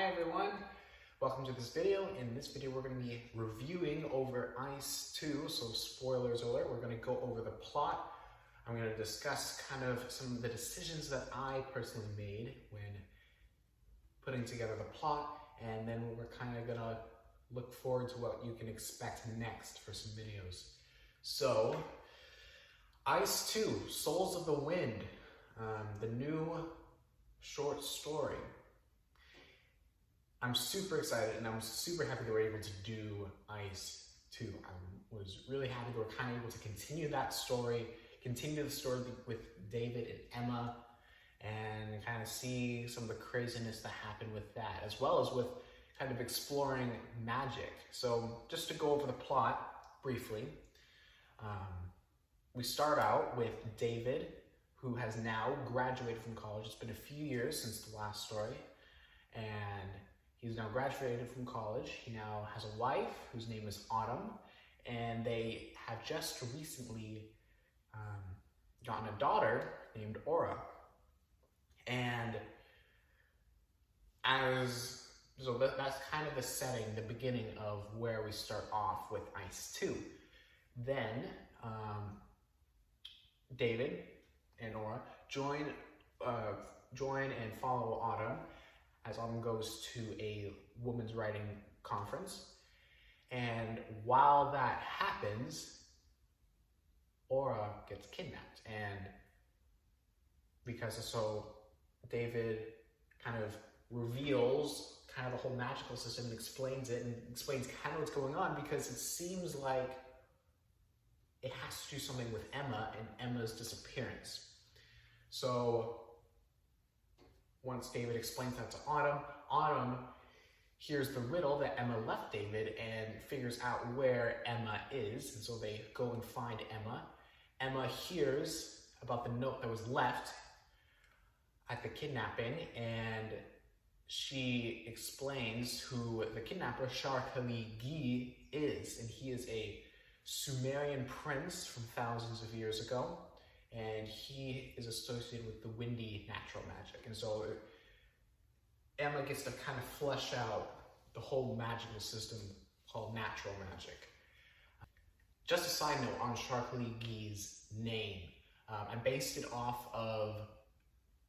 Hi everyone, welcome to this video. In this video we're going to be reviewing over Ice 2, so spoilers alert, we're going to go over the plot. I'm going to discuss kind of some of the decisions that I personally made when putting together the plot, and then we're kind of going to look forward to what you can expect next for some videos. So, Ice 2, Souls of the Wind, the new short story. I'm super excited and I'm super happy that we're able to do Ice 2. I was really happy that we're kind of able to continue that story, continue the story with David and Emma, and kind of see some of the craziness that happened with that, as well as with kind of exploring magic. So just to go over the plot briefly, we start out with David, who has now graduated from college. It's been a few years since the last story, and he's now graduated from college. He now has a wife whose name is Autumn, and they have just recently gotten a daughter named Aura. And that's kind of the setting, the beginning of where we start off with Ice 2. Then David and Aura join and follow Autumn as Autumn goes to a women's writing conference. And while that happens, Aura gets kidnapped. And David kind of reveals kind of the whole magical system and explains it, and explains kind of what's going on, because it seems like it has to do something with Emma and Emma's disappearance. So once David explains that to Autumn, Autumn hears the riddle that Emma left David and figures out where Emma is, and so they go and find Emma. Emma hears about the note that was left at the kidnapping, and she explains who the kidnapper, Shar-Kali-Gi, is, and he is a Sumerian prince from thousands of years ago, and he is associated with the windy natural magic. And so Emma gets to kind of flesh out the whole magical system called natural magic. Just a side note on Shar-Kali-Gi's name. I based it off of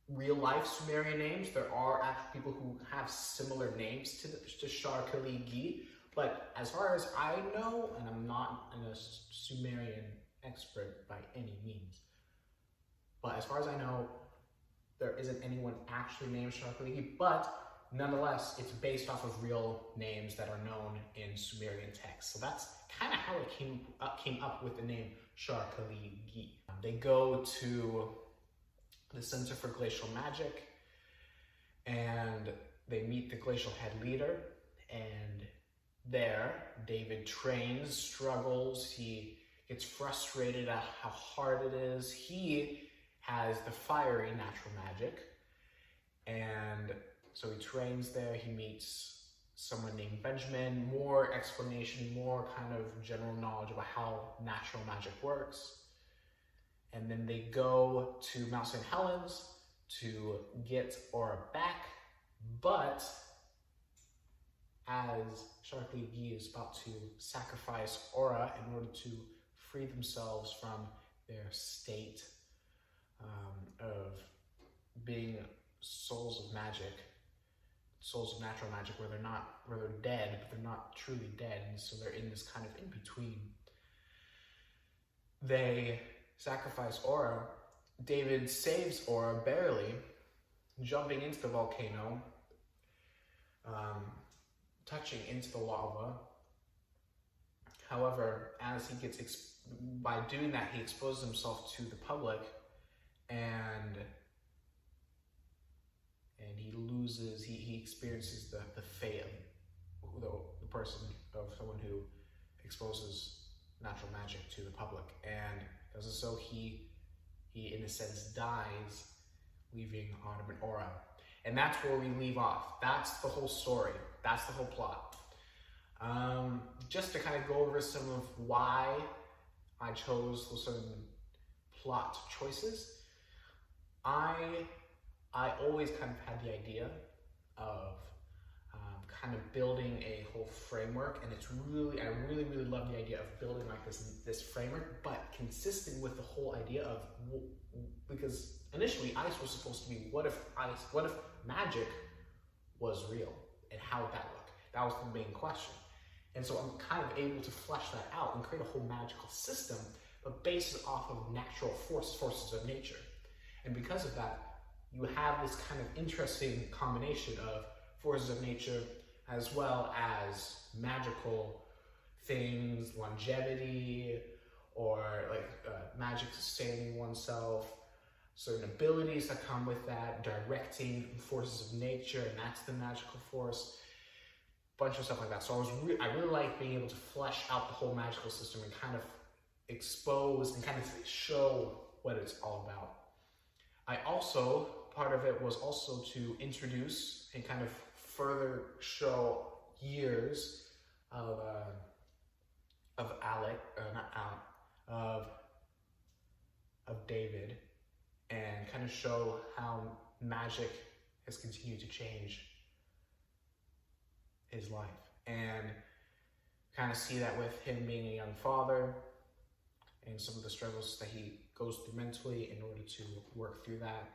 real-life Sumerian names. There are actually people who have similar names to Shar-Kali-Gi, but as far as I know, and I'm not a Sumerian expert by any means, but as far as I know, there isn't anyone actually named Shar-Kali-Gi, but nonetheless, it's based off of real names that are known in Sumerian texts. So that's kind of how it came up with the name Shar-Kali-Gi. They go to the Center for Glacial Magic, and they meet the Glacial Head Leader, and there, David trains, struggles, he gets frustrated at how hard it is. He has the fiery natural magic, and so he trains there. He meets someone named Benjamin, more explanation, more kind of general knowledge about how natural magic works. And then they go to Mount St. Helens to get Aura back, but as Shar-Kali-Gi is about to sacrifice Aura in order to free themselves from their state of being souls of magic, souls of natural magic, where they're dead, but they're not truly dead, and so they're in this kind of in-between. They sacrifice Aura. David saves Aura barely, jumping into the volcano, touching into the lava. However, as he gets, by doing that, he exposes himself to the public, and he experiences the fate of the person, of someone who exposes natural magic to the public, and as so he in a sense dies, leaving Autumn and Aura. And that's where we leave off. That's the whole story. That's the whole plot. Just to kind of go over some of why I chose those certain plot choices. I always kind of had the idea of kind of building a whole framework, and it's really, I really love the idea of building like this framework, but consistent with the whole idea of, because initially ice was supposed to be, what if magic was real, and how would that look? That was the main question. And so I'm kind of able to flesh that out and create a whole magical system, but based off of natural forces of nature. And because of that, you have this kind of interesting combination of forces of nature as well as magical things, longevity, or like magic sustaining oneself, certain abilities that come with that, directing forces of nature, and that's the magical force, bunch of stuff like that. So I really like being able to flesh out the whole magical system and kind of expose and kind of show what it's all about. I also, part of it was also to introduce and kind of further show years of David, and kind of show how magic has continued to change his life, and kind of see that with him being a young father and some of the struggles that he goes through mentally in order to work through that,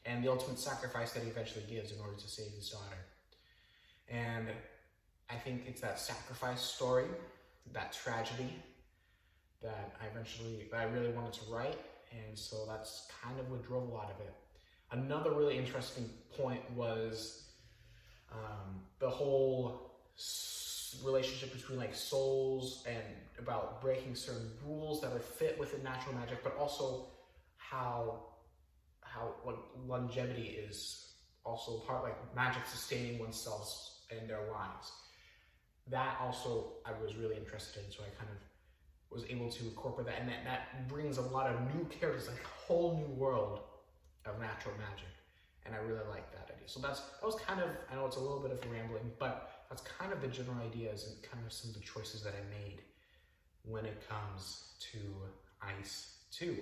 and the ultimate sacrifice that he eventually gives in order to save his daughter. And I think it's that sacrifice story, that tragedy, that I really wanted to write, and so that's kind of what drove a lot of it. Another really interesting point was the whole relationship between like souls, and about breaking certain rules that would fit within natural magic, but also how longevity is also part, like magic sustaining oneself and their lives. That also I was really interested in, so I kind of was able to incorporate that, and that brings a lot of new characters, like a whole new world of natural magic, and I really like that idea. So that was kind of, I know it's a little bit of rambling, but that's kind of the general ideas and kind of some of the choices that I made when it comes to Ice 2.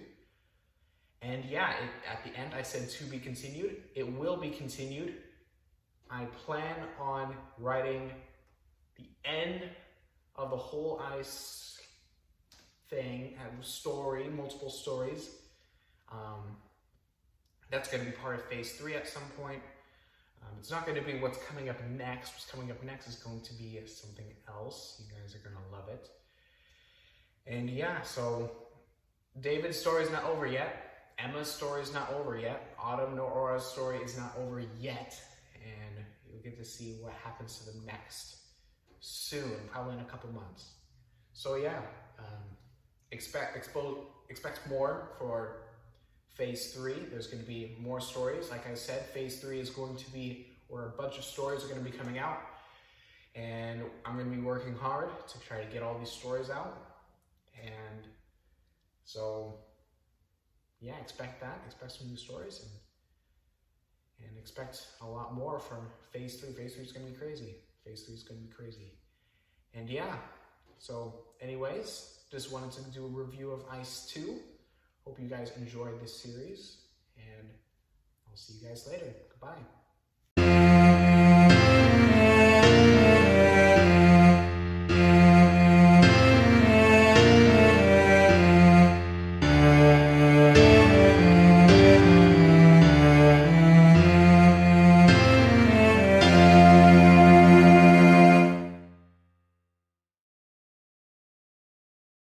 And yeah, at the end I said to be continued. It will be continued. I plan on writing the end of the whole Ice thing, and story, multiple stories. That's going to be part of phase 3 at some point. It's not going to be what's coming up next. What's coming up next is going to be something else. You guys are going to love it. And yeah, so David's story is not over yet. Emma's story is not over yet. Autumn nor Aura's story is not over yet. And you'll get to see what happens to them next soon, probably in a couple months. So yeah, expect more for phase 3. There's going to be more stories. Like I said, phase 3 is going to be where a bunch of stories are going to be coming out, and I'm going to be working hard to try to get all these stories out. And so yeah, expect that. Expect some new stories, and expect a lot more from phase 3. Phase 3 is going to be crazy. Phase 3 is going to be crazy. And yeah, so anyways, just wanted to do a review of Ice 2. Hope you guys enjoyed this series, and I'll see you guys later. Goodbye.